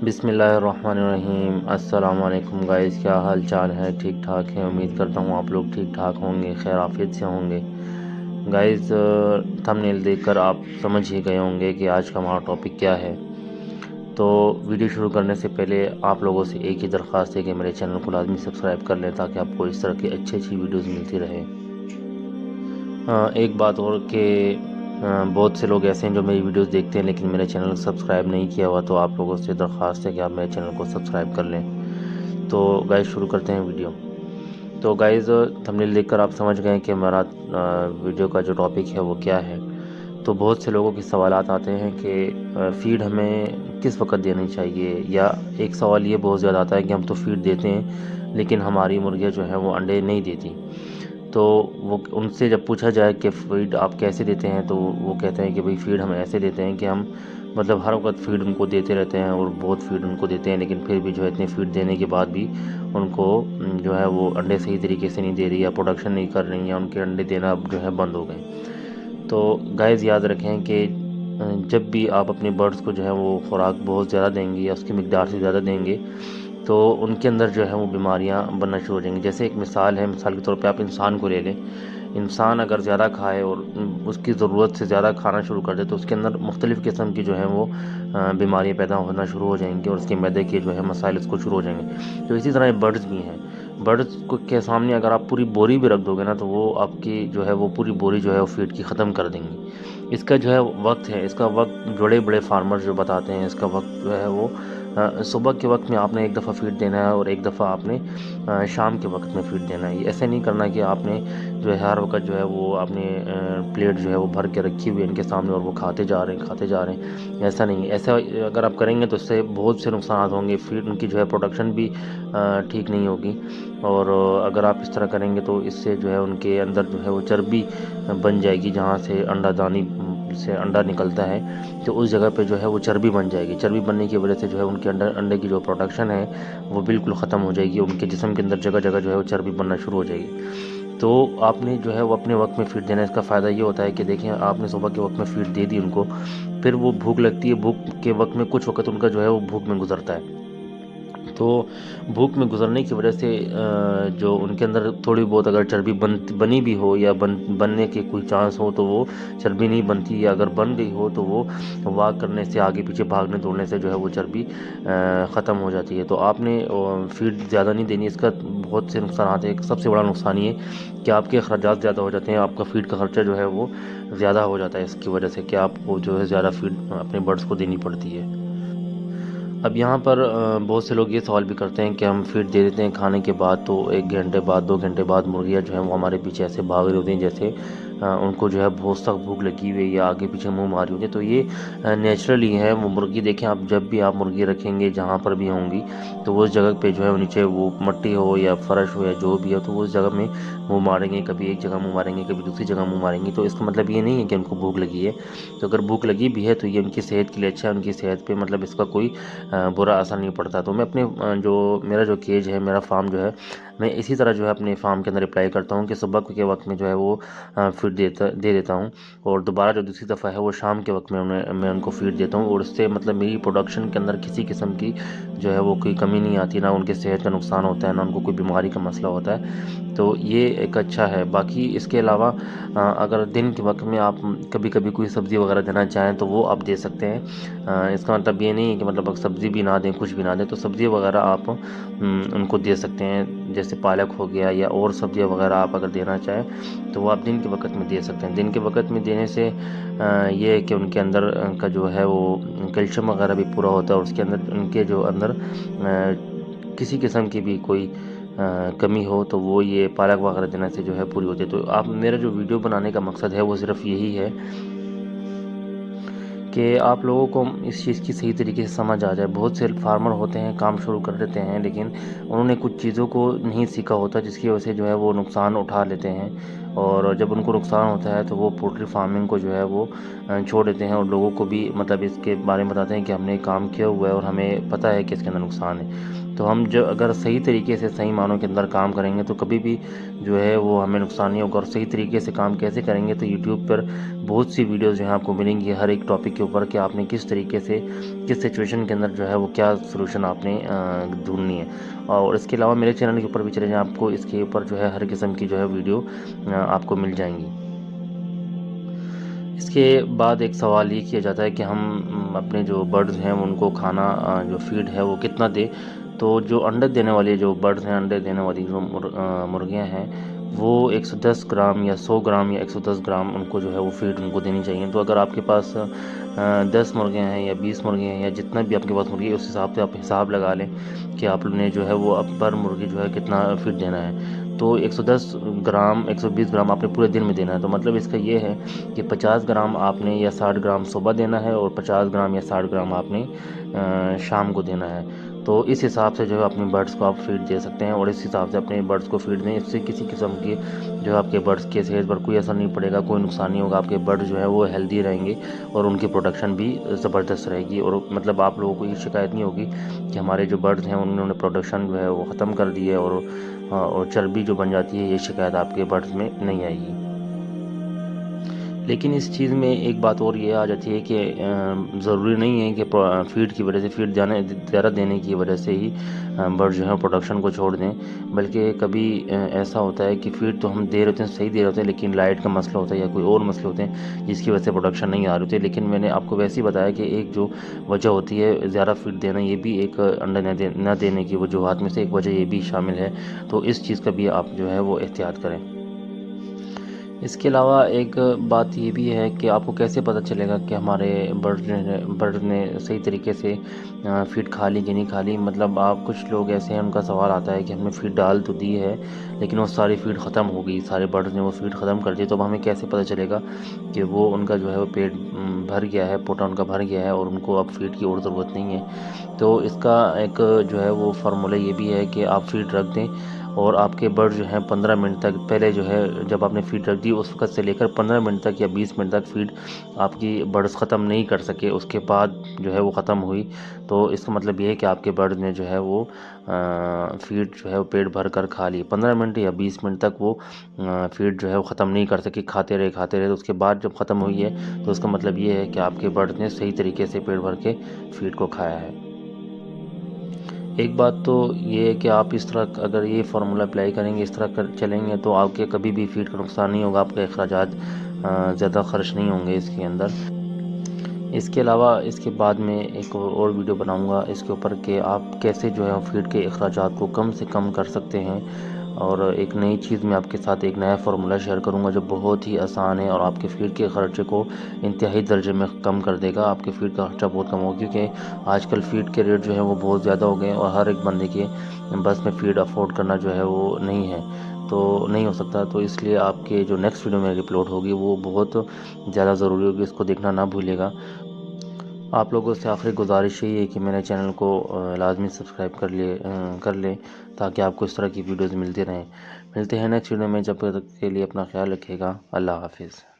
بسم اللہ الرحمن الرحیم۔ السلام علیکم گائز، کیا حال چال ہے؟ ٹھیک ٹھاک ہے؟ امید کرتا ہوں آپ لوگ ٹھیک ٹھاک ہوں گے، خیر عافیت سے ہوں گے۔ گائز تھمبنیل دیکھ کر آپ سمجھ ہی گئے ہوں گے کہ آج کا ہمارا ٹاپک کیا ہے۔ تو ویڈیو شروع کرنے سے پہلے آپ لوگوں سے ایک ہی درخواست ہے کہ میرے چینل کو لازمی سبسکرائب کر لیں تاکہ آپ کو اس طرح کی اچھی ویڈیوز ملتی رہے۔ ایک بات اور کہ بہت سے لوگ ایسے ہیں جو میری ویڈیوز دیکھتے ہیں لیکن میرے چینل کو سبسکرائب نہیں کیا ہوا، تو آپ لوگوں سے درخواست ہے کہ آپ میرے چینل کو سبسکرائب کر لیں۔ تو گائز شروع کرتے ہیں ویڈیو۔ تو گائز تھمبنیل دیکھ کر آپ سمجھ گئے کہ ہمارا ویڈیو کا جو ٹاپک ہے وہ کیا ہے۔ تو بہت سے لوگوں کے سوالات آتے ہیں کہ فیڈ ہمیں کس وقت دینی چاہیے، یا ایک سوال یہ بہت زیادہ آتا ہے کہ ہم تو فیڈ دیتے ہیں لیکن ہماری مرغیاں جو ہیں وہ انڈے نہیں دیتی۔ تو وہ ان سے جب پوچھا جائے کہ فیڈ آپ کیسے دیتے ہیں، تو وہ کہتے ہیں کہ بھئی فیڈ ہم ایسے دیتے ہیں کہ ہم مطلب ہر وقت فیڈ ان کو دیتے رہتے ہیں اور بہت فیڈ ان کو دیتے ہیں، لیکن پھر بھی جو ہے اتنے فیڈ دینے کے بعد بھی ان کو جو ہے وہ انڈے صحیح طریقے سے نہیں دے رہی، یا پروڈکشن نہیں کر رہی، یا ان کے انڈے دینا اب جو ہے بند ہو گئے۔ تو گائز یاد رکھیں کہ جب بھی آپ اپنے برڈز کو جو ہے وہ خوراک بہت زیادہ دیں گے یا اس کی مقدار سے زیادہ دیں گے، تو ان کے اندر جو ہے وہ بیماریاں بننا شروع ہو جائیں گی۔ جیسے ایک مثال ہے، مثال کے طور پہ آپ انسان کو لے لیں۔ انسان اگر زیادہ کھائے اور اس کی ضرورت سے زیادہ کھانا شروع کر دے تو اس کے اندر مختلف قسم کی جو ہے وہ بیماریاں پیدا ہونا شروع ہو جائیں گی، اور اس کے معدے کے جو ہے مسائل اس کو شروع ہو جائیں گے۔ تو اسی طرح یہ برڈز بھی ہیں۔ برڈز کو کے سامنے اگر آپ پوری بوری بھی رکھ دو گے نا، تو وہ آپ کی جو ہے وہ پوری بوری جو ہے وہ فیڈ کی ختم کر دیں گی۔ اس کا جو ہے وقت ہے، اس کا وقت بڑے بڑے فارمر جو بتاتے ہیں، اس کا وقت جو ہے وہ صبح کے وقت میں آپ نے ایک دفعہ فیڈ دینا ہے، اور ایک دفعہ آپ نے شام کے وقت میں فیڈ دینا ہے۔ یہ ایسے نہیں کرنا کہ آپ نے جو ہے ہر وقت جو ہے وہ آپ نے پلیٹ جو ہے وہ بھر کے رکھی ہوئی ہے ان کے سامنے اور وہ کھاتے جا رہے ہیں۔ ایسا نہیں ہے۔ ایسا اگر آپ کریں گے تو اس سے بہت سے نقصانات ہوں گے۔ فیڈ ان کی جو ہے پروڈکشن بھی ٹھیک نہیں ہوگی، اور اگر آپ اس طرح کریں گے تو اس سے جو ہے ان کے اندر جو ہے وہ چربی بن جائے گی، جہاں سے انڈا دانی سے انڈا نکلتا ہے تو اس جگہ پہ جو ہے وہ چربی بن جائے گی۔ چربی بننے کی وجہ سے جو ہے ان کے انڈے کی جو پروڈکشن ہے وہ بالکل ختم ہو جائے گی، ان کے جسم کے اندر جگہ جگہ جو ہے وہ چربی بننا شروع ہو جائے گی۔ تو آپ نے جو ہے وہ اپنے وقت میں فیڈ دینا ہے۔ اس کا فائدہ یہ ہوتا ہے کہ دیکھیں، آپ نے صبح کے وقت میں فیڈ دے دی ان کو، پھر وہ بھوک لگتی ہے، بھوک کے وقت میں کچھ وقت ان کا جو ہے وہ بھوک میں گزرتا ہے۔ تو بھوک میں گزرنے کی وجہ سے جو ان کے اندر تھوڑی بہت اگر چربی بنی بھی ہو یا بننے کے کوئی چانس ہو تو وہ چربی نہیں بنتی، یا اگر بن گئی ہو تو وہ واک کرنے سے، آگے پیچھے بھاگنے دوڑنے سے جو ہے وہ چربی ختم ہو جاتی ہے۔ تو آپ نے فیڈ زیادہ نہیں دینی۔ اس کا بہت سے نقصانات ہیں۔ سب سے بڑا نقصان یہ کہ آپ کے اخراجات زیادہ ہو جاتے ہیں، آپ کا فیڈ کا خرچہ جو ہے وہ زیادہ ہو جاتا ہے، اس کی وجہ سے کہ آپ کو جو ہے زیادہ فیڈ اپنے برڈز کو دینی پڑتی ہے۔ اب یہاں پر بہت سے لوگ یہ سوال بھی کرتے ہیں کہ ہم فیڈ دے دیتے ہیں کھانے کے بعد، تو 1 گھنٹے بعد 2 گھنٹے بعد مرغیاں جو ہیں وہ ہمارے پیچھے ایسے بھاگ رہی ہوتی ہیں جیسے ان کو جو ہے بہت سخت بھوک لگی ہوئی ہے، یا آگے پیچھے منہ ماری ہوتی ہے۔ تو یہ نیچرلی ہے۔ وہ مرغی دیکھیں آپ، جب بھی آپ مرغی رکھیں گے جہاں پر بھی ہوں گی، تو وہ اس جگہ پہ جو ہے وہ نیچے وہ مٹی ہو یا فرش ہو یا جو بھی ہو، تو وہ اس جگہ میں منہ ماریں گے، کبھی ایک جگہ منہ ماریں گے، کبھی دوسری جگہ منہ ماریں گے۔ تو اس کا مطلب یہ نہیں ہے کہ ان کو بھوک لگی ہے۔ تو اگر بھوک لگی بھی ہے تو یہ ان کی صحت کے لیے اچھا ہے، ان کی صحت پہ مطلب اس کا کوئی برا اثر نہیں پڑتا۔ تو میں اپنے میرا جو کیج ہے، میرا فارم جو ہے، میں اسی طرح جو ہے اپنے فارم کے اندر اپلائی کرتا ہوں کہ صبح کے وقت میں جو ہے وہ فیڈ دے دیتا ہوں، اور دوبارہ جو دوسری دفعہ ہے وہ شام کے وقت میں میں ان کو فیڈ دیتا ہوں، اور اس سے مطلب میری پروڈکشن کے اندر کسی قسم کی جو ہے وہ کوئی کمی نہیں آتی، نہ ان کے صحت کا نقصان ہوتا ہے، نہ ان کو کوئی بیماری کا مسئلہ ہوتا ہے۔ تو یہ ایک اچھا ہے۔ باقی اس کے علاوہ اگر دن کے وقت میں آپ کبھی کبھی کوئی سبزی وغیرہ دینا چاہیں تو وہ آپ دے سکتے ہیں۔ اس کا مطلب یہ نہیں ہے کہ مطلب سبزی بھی نہ دیں، کچھ بھی نہ دیں۔ تو سبزی وغیرہ آپ ان کو دے سکتے ہیں، جیسے پالک ہو گیا یا اور سبزیاں وغیرہ آپ اگر دینا چاہیں تو وہ آپ دن کے وقت میں دے سکتے ہیں۔ دن کے وقت میں دینے سے یہ ہے کہ ان کے اندر کا جو ہے وہ کیلشیم وغیرہ بھی پورا ہوتا ہے، اور اس کے اندر ان کے جو اندر کسی قسم کی بھی کوئی کمی ہو تو وہ یہ پالک وغیرہ دینے سے جو ہے پوری ہوتی ہے۔ تو آپ میرا جو ویڈیو بنانے کا مقصد ہے وہ صرف یہی ہے کہ آپ لوگوں کو اس چیز کی صحیح طریقے سے سمجھ آ جائے۔ بہت سے فارمر ہوتے ہیں، کام شروع کر دیتے ہیں، لیکن انہوں نے کچھ چیزوں کو نہیں سیکھا ہوتا، جس کی وجہ سے جو ہے وہ نقصان اٹھا لیتے ہیں، اور جب ان کو نقصان ہوتا ہے تو وہ پولٹری فارمنگ کو جو ہے وہ چھوڑ دیتے ہیں اور لوگوں کو بھی مطلب اس کے بارے میں بتاتے ہیں کہ ہم نے کام کیا ہوا ہے اور ہمیں پتہ ہے کہ اس کے اندر نقصان ہے۔ تو ہم جو اگر صحیح طریقے سے صحیح معنوں کے اندر کام کریں گے تو کبھی بھی جو ہے وہ ہمیں نقصان نہیں ہوگا۔ اور صحیح طریقے سے کام کیسے کریں گے تو یوٹیوب پر بہت سی ویڈیوز جو ہیں آپ کو ملیں گی ہر ایک ٹاپک کے اوپر کہ آپ نے کس طریقے سے کس سچویشن کے اندر جو ہے وہ کیا سلوشن آپ نے ڈھونڈنی ہے۔ اور اس کے علاوہ میرے چینل کے اوپر بھی چلے جائیں، آپ کو اس کے اوپر جو ہے ہر قسم کی جو ہے ویڈیو آپ کو مل جائیں گی۔ اس کے بعد ایک سوال یہ کیا جاتا ہے کہ ہم اپنے جو برڈز ہیں ان کو کھانا جو فیڈ ہے وہ کتنا دے۔ تو جو انڈے دینے والی جو برڈز ہیں، انڈے دینے والی جو مرغیاں ہیں، وہ 110 گرام یا 100 گرام یا 110 گرام ان کو جو ہے وہ فیڈ ان کو دینی چاہیے۔ تو اگر آپ کے پاس 10 مرغیاں ہیں یا 20 مرغیاں ہیں یا جتنا بھی آپ کے پاس مرغی ہے، اس حساب سے آپ حساب لگا لیں کہ آپ نے جو ہے وہ پر مرغی جو ہے کتنا فیڈ دینا ہے۔ تو 110 گرام 120 گرام آپ نے پورے دن میں دینا ہے۔ تو مطلب اس کا یہ ہے کہ 50 گرام آپ نے یا 60 گرام صبح دینا ہے اور 50 گرام یا 60 گرام آپ نے شام کو دینا ہے۔ تو اس حساب سے جو ہے اپنے برڈز کو آپ فیڈ دے سکتے ہیں اور اس حساب سے اپنے برڈز کو فیڈ دیں۔ اس سے کسی قسم کی جو ہے آپ کے برڈز کے صحت پر کوئی اثر نہیں پڑے گا، کوئی نقصان نہیں ہوگا۔ آپ کے برڈ جو ہے وہ ہیلدی رہیں گے اور ان کی پروڈکشن بھی زبردست رہے گی۔ اور مطلب آپ لوگوں کو یہ شکایت نہیں ہوگی کہ ہمارے جو برڈز ہیں انہوں نے پروڈکشن جو ہے وہ ختم کر دی ہے اور چربی جو بن جاتی ہے، یہ شکایت آپ کے برڈز میں نہیں آئے گی۔ لیکن اس چیز میں ایک بات اور یہ آ جاتی ہے کہ ضروری نہیں ہے کہ فیڈ کی وجہ سے فیڈ زیادہ دینے کی وجہ سے ہی برڈ جو ہے پروڈکشن کو چھوڑ دیں، بلکہ کبھی ایسا ہوتا ہے کہ فیڈ تو ہم دے رہے ہوتے ہیں، صحیح دے رہے ہوتے ہیں، لیکن لائٹ کا مسئلہ ہوتا ہے یا کوئی اور مسئلے ہوتے ہیں جس کی وجہ سے پروڈکشن نہیں آ رہی ہوتی ہے۔ لیکن میں نے آپ کو ویسے ہی بتایا کہ ایک جو وجہ ہوتی ہے زیادہ فیڈ دینا، یہ بھی ایک انڈے نہ دینے کی وجوہات میں سے ایک وجہ یہ بھی شامل ہے۔ تو اس چیز کا بھی آپ جو ہے وہ احتیاط کریں۔ اس کے علاوہ ایک بات یہ بھی ہے کہ آپ کو کیسے پتہ چلے گا کہ ہمارے برڈ نے صحیح طریقے سے فیڈ کھا لی کہ نہیں کھا لی۔ مطلب آپ کچھ لوگ ایسے ہیں، ان کا سوال آتا ہے کہ ہم نے فیڈ ڈال تو دی ہے لیکن وہ ساری فیڈ ختم ہو گئی، سارے برڈز نے وہ فیڈ ختم کر دی، تو اب ہمیں کیسے پتہ چلے گا کہ وہ ان کا جو ہے وہ پیٹ بھر گیا ہے، پوٹا ان کا بھر گیا ہے اور ان کو اب فیڈ کی اور ضرورت نہیں ہے۔ تو اس کا ایک جو ہے وہ فارمولہ یہ بھی ہے کہ آپ فیڈ رکھ دیں اور آپ کے برڈ جو ہیں 15 منٹ تک، پہلے جو ہے جب آپ نے فیڈ رکھ دی اس وقت سے لے کر 15 منٹ تک یا 20 منٹ تک فیڈ آپ کی برڈز ختم نہیں کر سکے، اس کے بعد جو ہے وہ ختم ہوئی، تو اس کا مطلب یہ ہے کہ آپ کے برڈ نے جو ہے وہ فیڈ جو ہے وہ پیٹ بھر کر کھا لی۔ 15 منٹ یا 20 منٹ تک وہ فیڈ جو ہے وہ ختم نہیں کر سکے، کھاتے رہے تو اس کے بعد جب ختم ہوئی ہے تو اس کا مطلب یہ ہے کہ آپ کے برڈ نے صحیح طریقے سے پیٹ بھر کے فیڈ کو کھایا ہے۔ ایک بات تو یہ ہے کہ آپ اس طرح اگر یہ فارمولہ اپلائی کریں گے، اس طرح چلیں گے تو آپ کے کبھی بھی فیڈ کا نقصان نہیں ہوگا، آپ کے اخراجات زیادہ خرچ نہیں ہوں گے اس کے اندر۔ اس کے علاوہ اس کے بعد میں ایک اور ویڈیو بناؤں گا اس کے اوپر کہ آپ کیسے جو ہے فیڈ کے اخراجات کو کم سے کم کر سکتے ہیں۔ اور ایک نئی چیز میں آپ کے ساتھ ایک نیا فارمولہ شیئر کروں گا جو بہت ہی آسان ہے اور آپ کے فیڈ کے خرچے کو انتہائی درجے میں کم کر دے گا۔ آپ کے فیڈ کا خرچہ بہت کم ہوگا کیونکہ آج کل فیڈ کے ریٹ جو ہے وہ بہت زیادہ ہو گئے ہیں اور ہر ایک بندے کے بس میں فیڈ افورڈ کرنا جو ہے وہ نہیں ہے، تو نہیں ہو سکتا۔ تو اس لیے آپ کے جو نیکسٹ ویڈیو میری اپلوڈ ہوگی وہ بہت زیادہ ضروری ہوگی، اس کو دیکھنا نہ بھولے گا۔ آپ لوگوں سے آخری گزارش یہی ہے کہ میرے چینل کو لازمی سبسکرائب کر لیں تاکہ آپ کو اس طرح کی ویڈیوز ملتے رہیں۔ ملتے ہیں نیکسٹ ویڈیو میں، جب تک کے لیے اپنا خیال رکھیے گا۔ اللہ حافظ۔